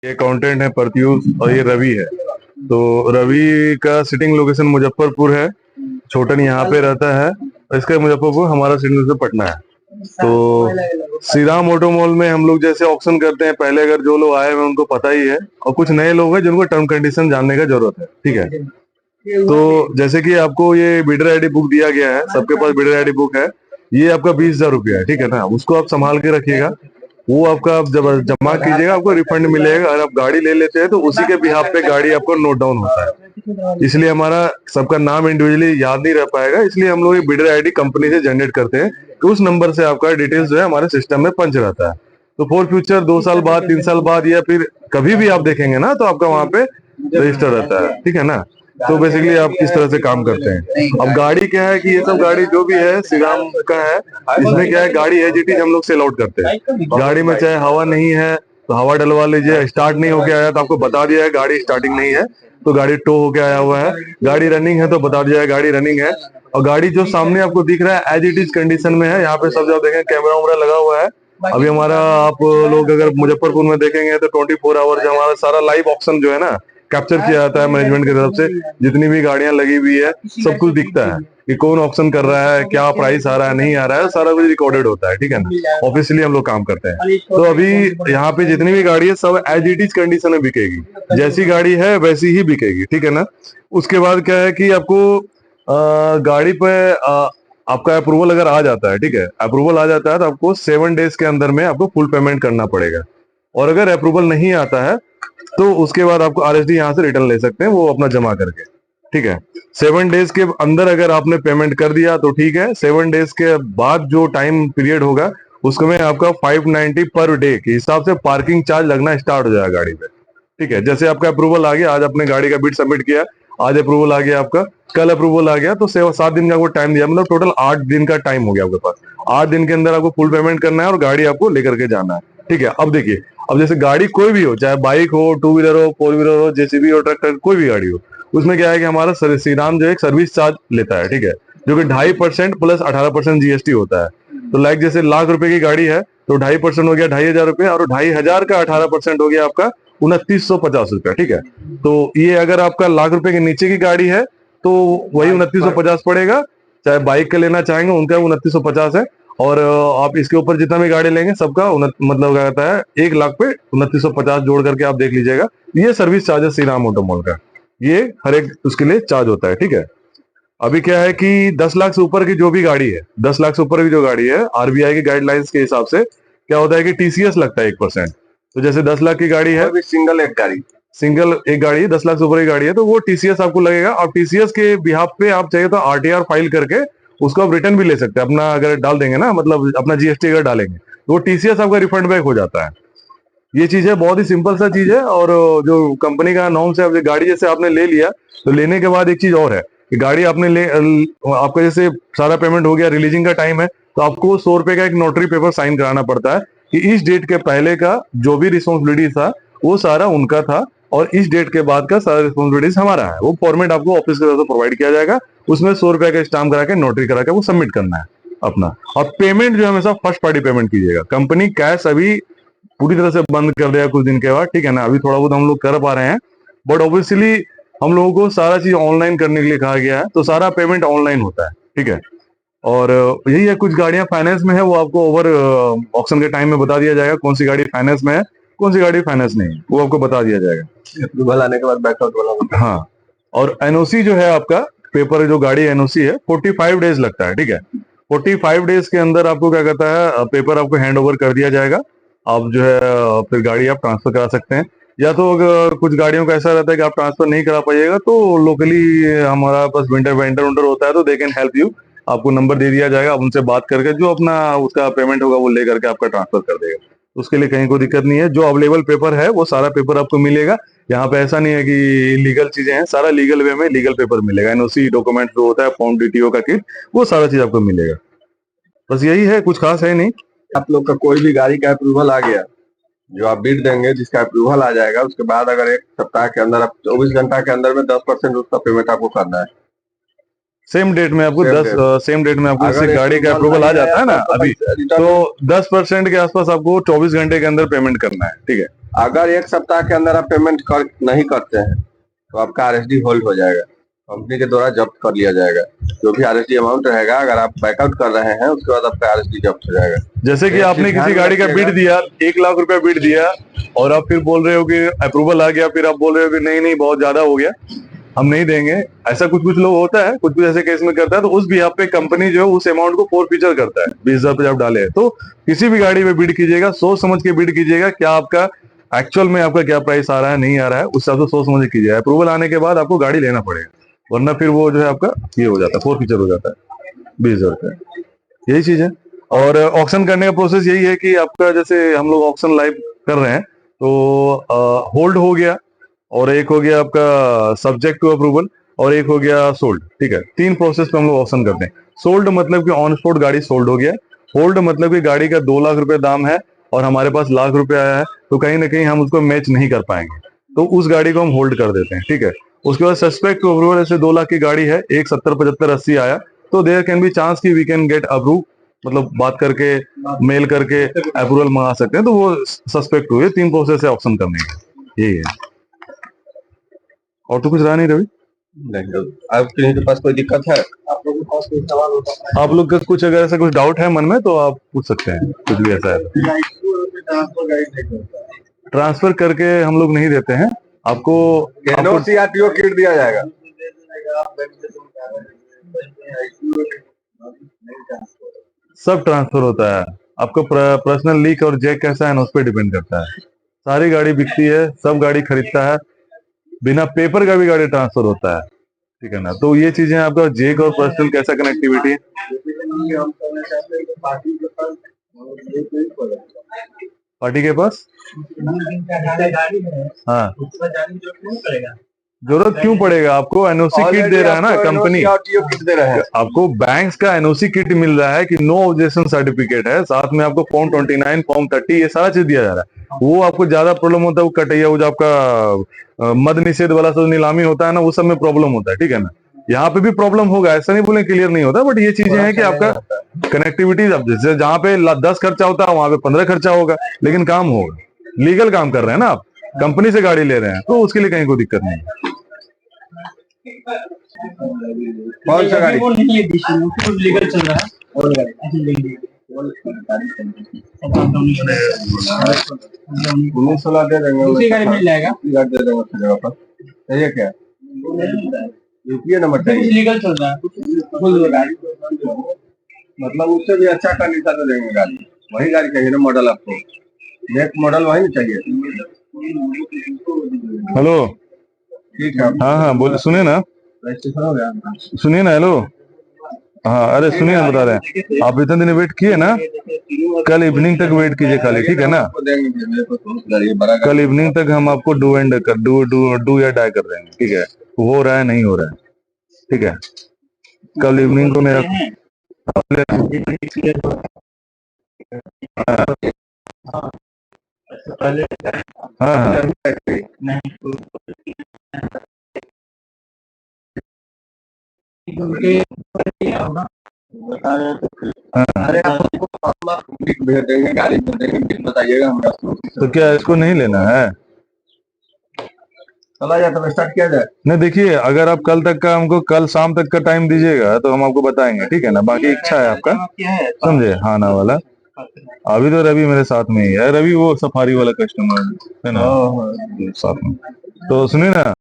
ये अकाउंटेंट है प्रत्युष और ये रवि है। तो रवि का सिटिंग लोकेशन मुजफ्फरपुर है, छोटन यहाँ पे रहता है। इसका मुजफ्फरपुर, हमारा सिटिंग से पटना है। तो श्री राम ऑटो मॉल में हम लोग जैसे ऑक्शन करते हैं, पहले अगर जो लोग आए हुए उनको पता ही है, और कुछ नए लोग हैं जिनको टर्म कंडीशन जानने का जरूरत है। ठीक है, तो जैसे कि आपको ये बिडर आईडी बुक दिया गया है, सबके पास बिडर आईडी बुक है। ये आपका 20,000 रुपया है, ठीक है ना। उसको आप संभाल के रखिएगा, वो आपका आप जब जमा कीजिएगा आपको रिफंड मिलेगा। अगर आप गाड़ी ले लेते हैं तो उसी के बिहाफ पे गाड़ी आपको नोट डाउन होता है। इसलिए हमारा सबका नाम इंडिविजुअली याद नहीं रह पाएगा, इसलिए हम लोग बिडर आईडी कंपनी से जनरेट करते हैं। तो उस नंबर से आपका डिटेल्स जो है हमारे सिस्टम में पंच रहता है। तो फॉर फ्यूचर 2 साल बाद, 3 साल बाद, या फिर कभी भी आप देखेंगे ना, तो आपका वहां पे रजिस्टर रहता है। ठीक है ना। तो बेसिकली आप इस तरह से काम करते हैं। अब गाड़ी क्या है कि ये सब गाड़ी जो भी है श्री राम का है। इसमें क्या है, गाड़ी एज इट इज हम लोग सेल आउट करते हैं। गाड़ी में चाहे हवा नहीं है तो हवा डलवा लीजिए, स्टार्ट नहीं होके आया तो आपको बता दिया है गाड़ी स्टार्टिंग नहीं है, तो गाड़ी टो होके आया हुआ है। गाड़ी रनिंग है तो बता दिया है गाड़ी रनिंग है। और गाड़ी जो सामने आपको दिख रहा है एज इट इज कंडीशन में है। यहाँ पे सब जगह देखें कैमरा वैमरा लगा हुआ है। अभी हमारा आप लोग अगर मुजफ्फरपुर में देखेंगे तो 24 आवर्स हमारा सारा लाइव ऑक्शन जो है ना कैप्चर किया जाता है मैनेजमेंट की तरफ से। जितनी भी गाड़ियां लगी हुई है सब कुछ दिखता है कि कौन ऑक्शन कर रहा है, क्या प्राइस आ रहा है, नहीं आ रहा है, सारा कुछ रिकॉर्डेड होता है। ठीक है ना। ऑफिशियली हम लोग काम करते हैं। तो अभी यहाँ पे जितनी भी गाड़ी है सब एज इट इज कंडीशन में बिकेगी, जैसी गाड़ी है वैसी ही बिकेगी। ठीक है ना। उसके बाद क्या है कि आपको गाड़ी पे आपका अप्रूवल अगर आ जाता है, ठीक है, अप्रूवल आ जाता है तो आपको 7 डेज के अंदर में आपको फुल पेमेंट करना पड़ेगा। और अगर अप्रूवल नहीं आता है तो उसके बाद आपको आरएसडी यहाँ से रिटर्न ले सकते हैं, वो अपना जमा करके। ठीक है। 7 डेज के अंदर अगर आपने पेमेंट कर दिया तो ठीक है। 7 डेज के बाद जो टाइम पीरियड होगा उसमें आपका 590 पर डे के हिसाब से पार्किंग चार्ज लगना स्टार्ट हो जाएगा गाड़ी पे। ठीक है। जैसे आपका अप्रूवल आ गया, आज आपने गाड़ी का बिड सबमिट किया, आज अप्रूवल आ गया आपका, कल अप्रूवल आ गया, तो 7 दिन का आपको टाइम दिया, मतलब टोटल 8 दिन का टाइम हो गया आपके पास। 8 दिन के अंदर आपको फुल पेमेंट करना है और गाड़ी आपको लेकर के जाना है। ठीक है। अब देखिए, अब जैसे गाड़ी कोई भी हो, चाहे बाइक हो, 2 व्हीलर हो, 4 व्हीलर हो, जेसीबी हो, ट्रैक्टर, कोई भी गाड़ी हो, उसमें क्या है कि हमारा श्री राम जो एक सर्विस चार्ज लेता है। ठीक है। जो कि 2.5% प्लस 18% जीएसटी होता है। तो लाइक जैसे ₹1,00,000 की गाड़ी है तो 2.5% हो गया 2,500 रुपया, और 2,500 का 18% हो गया आपका 2950 रुपया। ठीक है। तो ये अगर आपका ₹1,00,000 के नीचे की गाड़ी है तो वही 2950 पड़ेगा। चाहे बाइक का लेना चाहेंगे उनका 2950 है। और आप इसके ऊपर जितना भी गाड़ी लेंगे सबका मतलब क्या कहता है 1,00,000 पे 2950 जोड़ करके आप देख लीजिएगा। ये service charges Shri Ram auto mall का, ये हर एक उसके लिए चार्ज होता है। ठीक है। अभी क्या है कि 10 लाख से ऊपर की जो भी गाड़ी है, 10 लाख से ऊपर की जो गाड़ी है, आरबीआई की गाइडलाइंस के हिसाब से क्या होता है कि टीसीएस लगता है 1%। तो जैसे 10 लाख की गाड़ी है, सिंगल एक गाड़ी है, 10 लाख से ऊपर की गाड़ी है, तो वो टीसीएस आपको लगेगा। और टीसीएस के बिहाफ पे आप चाहिए तो आरटीआर फाइल करके उसको आप रिटर्न भी ले सकते हैं अपना, अगर डाल देंगे ना, मतलब अपना जीएसटी अगर डालेंगे तो वो टीसीएस आपका रिफंड बैक हो जाता है। ये चीज है, बहुत ही सिंपल सा चीज है। और जो कंपनी का नॉर्म से गाड़ी जैसे आपने ले लिया, तो लेने के बाद एक चीज और है कि गाड़ी आपने आपका जैसे सारा पेमेंट हो गया, रिलीजिंग का टाइम है, तो आपको ₹100 का एक नोटरी पेपर साइन कराना पड़ता है कि इस डेट के पहले का जो भी रिस्पॉन्सिबिलिटी था वो सारा उनका था, और इस डेट के बाद का सारा रिस्पॉन्सिबिलिटीज हमारा है। वो फॉर्मेट आपको ऑफिस की तरफ से प्रोवाइड किया जाएगा। उसमें ₹100 का स्टाम्प करा के नोटरी करा के वो सबमिट करना है अपना। और पेमेंट जो है हमेशा फर्स्ट पार्टी पेमेंट कीजिएगा। कंपनी कैश अभी पूरी तरह से बंद कर देगा कुछ दिन के बाद। ठीक है ना। अभी थोड़ा बहुत हम लोग कर पा रहे हैं, बट ऑब्वियसली हम लोगों को सारा चीज ऑनलाइन करने के लिए कहा गया है, तो सारा पेमेंट ऑनलाइन होता है। ठीक है। और यही है, कुछ गाड़ियां फाइनेंस में है, वो आपको ओवर ऑक्शन के टाइम में बता दिया जाएगा कौन सी गाड़ी फाइनेंस में है, कौन सी गाड़ी फाइनेंस नहीं है, वो आपको बता दिया जाएगा अप्रूवल आने के बाद बैकआउट वाला। हाँ। और एनओसी जो है आपका पेपर, जो गाड़ी एनओसी है, 45 डेज लगता है। ठीक है। 45 डेज के अंदर आपको क्या कहता है पेपर आपको हैंड ओवर कर दिया जाएगा। आप जो है फिर गाड़ी आप ट्रांसफर करा सकते हैं, या तो अगर कुछ गाड़ियों का ऐसा रहता है कि आप ट्रांसफर नहीं करा पाइएगा तो लोकली हमारा पास वेंडर होता है, तो दे कैन हेल्प यू। आपको नंबर दे दिया जाएगा, आप उनसे बात करके जो अपना उसका पेमेंट होगा वो ले करके आपका ट्रांसफर कर देगा। उसके लिए कहीं कोई दिक्कत नहीं है। जो अवेलेबल पेपर है वो सारा पेपर आपको मिलेगा। यहाँ पे ऐसा नहीं है कि लीगल चीजें हैं, सारा लीगल वे में लीगल पेपर मिलेगा। एनओसी डॉक्यूमेंट जो होता है, फॉर्म डीटीओ का किट, वो सारा चीज आपको मिलेगा। बस यही है, कुछ खास है नहीं। आप लोग का कोई भी गाड़ी का अप्रूवल आ गया, जो आप बिड देंगे जिसका अप्रूवल आ जाएगा, उसके बाद अगर 1 सप्ताह के अंदर, आप 24 घंटा के अंदर में 10% उसका पेमेंट आपको करना है। सेम डेट में आपको सेम डेट में आपको जैसे गाड़ी का अप्रूवल आ जाता है ना अभी, तो 10% के आसपास आपको 24 घंटे के अंदर पेमेंट करना है। ठीक है। अगर एक सप्ताह के अंदर आप पेमेंट नहीं करते हैं तो आपका आरएसडी होल्ड हो जाएगा, कंपनी के द्वारा जब्त कर लिया जाएगा। जो भी आरएसडी अमाउंट रहेगा, अगर आप बैकआउट कर रहे हैं उसके बाद आपका आरएसडी जब्त हो जाएगा। जैसे कि आपने किसी गाड़ी का बिड दिया, 1 लाख रुपया बिड दिया, और आप फिर बोल रहे हो कि अप्रूवल आ गया, फिर आप बोल रहे हो कि नहीं नहीं बहुत ज्यादा हो गया, हम नहीं देंगे। ऐसा कुछ कुछ लोग होता है, कुछ कुछ ऐसे केस में करता है, तो उस बिहाफ पे कंपनी जो है उस अमाउंट को फोरफीचर करता है। 20,000 रुपये आप डाले तो किसी भी गाड़ी में बिड कीजिएगा, सोच समझ के बिड कीजिएगा, क्या आपका एक्चुअल में आपका क्या प्राइस आ रहा है, नहीं आ रहा है, उस हिसाब से सोच समझ के कीजिएगा। अप्रूवल आने के बाद आपको गाड़ी लेना पड़ेगा, वरना फिर वो जो है आपका ये हो जाता है, फोरफीचर हो जाता है 20,000 रुपये। यही चीज है। और ऑक्शन करने का प्रोसेस यही है कि आपका जैसे हम लोग ऑक्शन लाइव कर रहे हैं तो होल्ड हो गया, और एक हो गया आपका सब्जेक्ट टू अप्रूवल, और एक हो गया सोल्ड। ठीक है, 3 प्रोसेस पे हम लोग ऑप्शन करते हैं। सोल्ड मतलब कि ऑन स्पॉट गाड़ी सोल्ड हो गया। होल्ड मतलब कि गाड़ी का 2 लाख रुपए दाम है और हमारे पास लाख रुपए आया है, तो कहीं ना कहीं हम उसको मैच नहीं कर पाएंगे, तो उस गाड़ी को हम होल्ड कर देते हैं। ठीक है, उसके बाद सस्पेक्ट टू अप्रूवल, जैसे 2 लाख की गाड़ी है, 1 70 75 80 आया, तो देयर कैन बी चांस की वी कैन गेट अप्रूव, मतलब बात करके मेल करके अप्रूवल मंगा सकते हैं, तो वो सस्पेक्ट हुए। 3 प्रोसेस है ऑप्शन करने के, यही है। और तो कुछ रहा नहीं रवि? नहीं, आपके के पास कोई दिक्कत है? आप लोगों के पास कोई सवाल होता है? आप लोग का कुछ अगर ऐसा कुछ डाउट है मन में तो आप पूछ सकते हैं, कुछ भी ऐसा है। ट्रांसफर गाइड नहीं करता है। ट्रांसफर करके हम लोग नहीं देते हैं आपको। एनओसी आरटीओ किट दिया जाएगा। सब ट्रांसफर होता है, आपका पर्सनल लीक और जैक कैसा है ना उस पर डिपेंड करता है। सारी गाड़ी बिकती है, सब गाड़ी खरीदता है, बिना पेपर का भी गाड़ी ट्रांसफर होता है। ठीक है ना, तो ये चीजें आपका जैक और पर्सनल कैसा कनेक्टिविटी है। पार्टी के पास हाँ, जरूरत क्यों पड़ेगा आपको? एनओसी किट दे रहा है ना कंपनी, किट दे रहे हैं। आपको बैंक्स का एनओसी किट मिल रहा है कि नो ऑब्जेक्शन सर्टिफिकेट है, साथ में आपको फॉर्म 29 फॉर्म 30 ये सारा चीज दिया जा रहा है। वो आपको ज्यादा प्रॉब्लम होता है वो कटैया, वो जो आपका मद निषेध वाला सब नीलामी होता है ना, वो सब में प्रॉब्लम होता है। ठीक है ना, यहाँ पे भी प्रॉब्लम होगा, ऐसा नहीं बोले क्लियर नहीं होता, बट ये चीजें हैं कि आपका कनेक्टिविटी, जैसे जहाँ पे 10 खर्चा होता है वहां पे 15 खर्चा होगा, लेकिन काम होगा। लीगल काम कर रहे हैं ना आप, कंपनी से गाड़ी ले रहे हैं, तो उसके लिए कहीं कोई दिक्कत नहीं है। कौन सा गाड़ी? लीगल चल रहा है। 19-16 दे देंगे, उसी गाड़ी मिल जाएगा, दे देंगे उसकी जगह पर। चाहिए क्या? यूपीए नंबर चाहिए। लीगल चल रहा है, मतलब उससे भी अच्छा कंडीशन में देंगे गाड़ी। वही गाड़ी चाहिए ना मॉडल आपको, नेक्स्ट मॉडल वही चाहिए। हेलो, ठीक है। हाँ हाँ बोले, सुनिए ना, रजिस्ट्रेशन हो गया? सुनिए ना, हेलो, हाँ अरे सुनिए ना, बता रहे हैं आप इतने दिन वेट किए ना, कल इवनिंग तक वेट कीजिए खाली, ठीक है ना। कल इवनिंग तक हम आपको डू या डाई कर देंगे, ठीक है। हो रहा है नहीं हो रहा है, ठीक है। कल इवनिंग को मेरा हाँ हाँ भेज देंगे, गाड़ी भेज देंगे, बताइएगा हमरा। तो क्या इसको नहीं लेना है? चला जाए तो स्टार्ट किया जाए। नहीं देखिए, अगर आप कल तक का हमको कल शाम तक का टाइम दीजिएगा तो हम आपको बताएंगे, ठीक है ना। बाकी इच्छा है आपका, समझे, हाँ ना वाला। अभी तो रवि मेरे साथ में ही है, रवि वो सफारी वाला कस्टमर है ना साथ में। तो सुनिए ना,